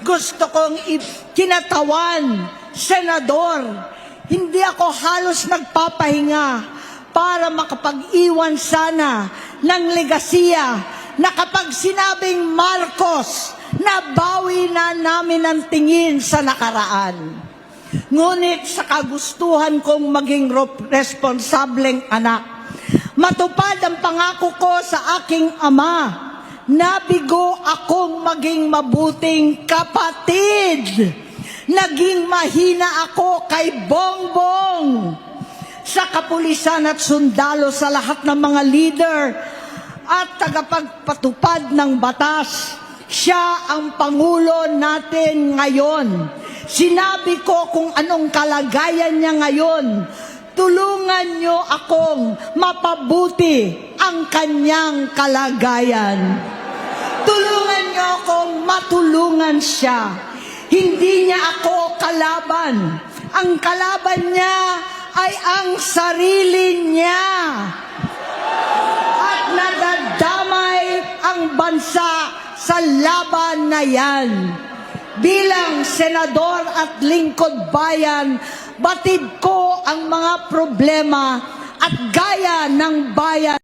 gusto kong kinatawan, senador. Hindi ako halos nagpapahinga para makapag-iwan sana ng legasiya na kapag sinabing Marcos, nabawi na namin ang tingin sa nakaraan. Ngunit sa kagustuhan kong maging responsableng anak, matupad ang pangako ko sa aking ama, nabigo akong maging mabuting kapatid. Naging mahina ako kay Bongbong. Sa kapulisan at sundalo, sa lahat ng mga leader at tagapagpatupad ng batas, siya ang Pangulo natin ngayon. Sinabi ko kung anong kalagayan niya ngayon. Tulungan niyo akong mapabuti ang kanyang kalagayan. Tulungan niyo akong matulungan siya. Hindi niya ako kalaban. Ang kalaban niya ay ang sarili niya. At nadadamay ang bansa sa laban na yan. Bilang senador at lingkod bayan, batid ko ang mga problema at gaya ng bayan.